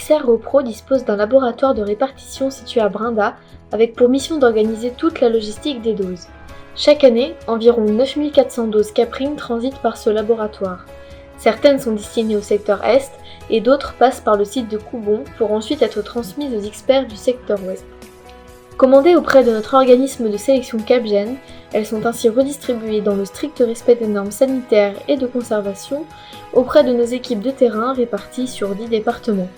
l'ICER Repro dispose d'un laboratoire de répartition situé à Brinda, avec pour mission d'organiser toute la logistique des doses. Chaque année, environ 9400 doses Caprine transitent par ce laboratoire. Certaines sont destinées au secteur Est et d'autres passent par le site de Coubon pour ensuite être transmises aux experts du secteur Ouest. Commandées auprès de notre organisme de sélection Capgène, elles sont ainsi redistribuées dans le strict respect des normes sanitaires et de conservation auprès de nos équipes de terrain réparties sur 10 départements.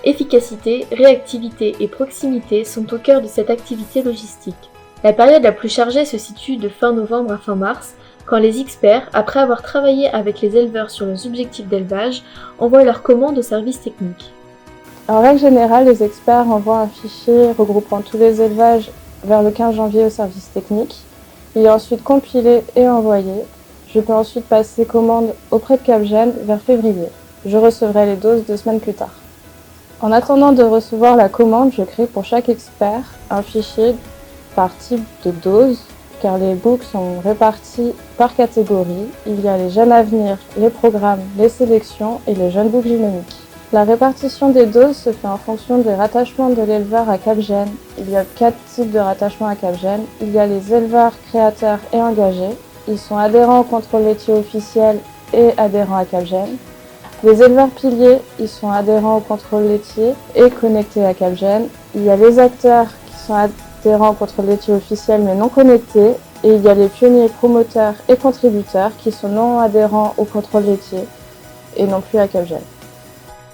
Efficacité, réactivité et proximité sont au cœur de cette activité logistique. La période la plus chargée se situe de fin novembre à fin mars, quand les experts, après avoir travaillé avec les éleveurs sur leurs objectifs d'élevage, envoient leurs commandes au service technique. En règle générale, les experts envoient un fichier regroupant tous les élevages vers le 15 janvier au service technique. Il est ensuite compilé et envoyé. Je peux ensuite passer commande auprès de Capgène vers février. Je recevrai les doses 2 semaines plus tard. En attendant de recevoir la commande, je crée pour chaque expert un fichier par type de dose, car les books sont répartis par catégorie. Il y a les jeunes à venir, les programmes, les sélections et les jeunes books génomiques. La répartition des doses se fait en fonction des rattachements de l'éleveur à Capgène. Il y a 4 types de rattachements à Capgène. Il y a les éleveurs, créateurs et engagés. Ils sont adhérents au contrôle laitier officiel et adhérents à Capgène. Les éleveurs piliers, ils sont adhérents au contrôle laitier et connectés à Capgène. Il y a les acteurs qui sont adhérents au contrôle laitier officiel mais non connectés. Et il y a les pionniers, promoteurs et contributeurs qui sont non adhérents au contrôle laitier et non plus à Capgène.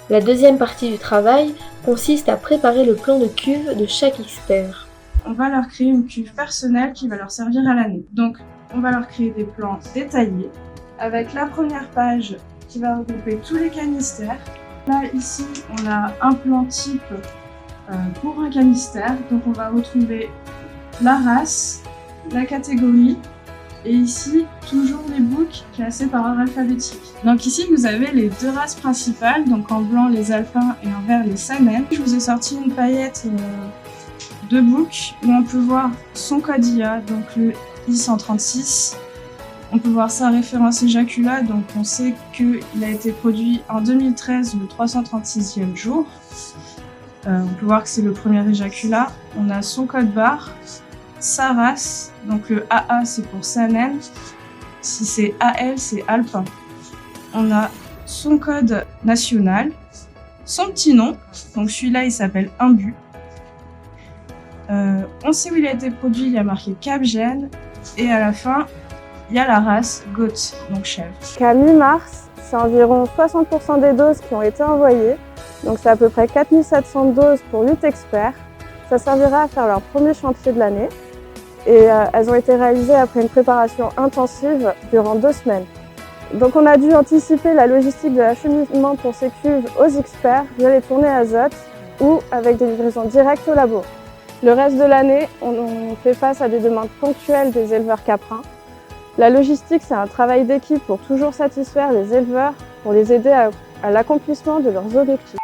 La deuxième partie du travail consiste à préparer le plan de cuve de chaque expert. On va leur créer une cuve personnelle qui va leur servir à l'année. Donc, on va leur créer des plans détaillés avec la première page qui va regrouper tous les canistères. Là, ici, on a un plan type pour un canistère. Donc, on va retrouver la race, la catégorie et ici, toujours les books classés par ordre alphabétique. Donc ici, vous avez les 2 races principales, donc en blanc les alpins et en vert les Saanen. Je vous ai sorti une paillette de books où on peut voir son code IA, donc le I136. On peut voir sa référence éjaculat, donc on sait qu'il a été produit en 2013 le 336e jour. On peut voir que c'est le premier éjaculat. On a son code barre, sa race, donc le AA c'est pour Saanen, si c'est AL c'est alpin. On a son code national, son petit nom, donc celui-là il s'appelle Imbu. On sait où il a été produit, il y a marqué Capgène, et à la fin il y a la race Goat, donc chèvre. Qu'à mi-mars, c'est environ 60% des doses qui ont été envoyées, donc c'est à peu près 4700 doses pour 8 experts. Ça servira à faire leur premier chantier de l'année. Et elles ont été réalisées après une préparation intensive durant 2 semaines. Donc on a dû anticiper la logistique de l'acheminement pour ces cuves aux experts via les tournées azote ou avec des livraisons directes au labo. Le reste de l'année, on fait face à des demandes ponctuelles des éleveurs caprins. La logistique, c'est un travail d'équipe pour toujours satisfaire les éleveurs, pour les aider à l'accomplissement de leurs objectifs.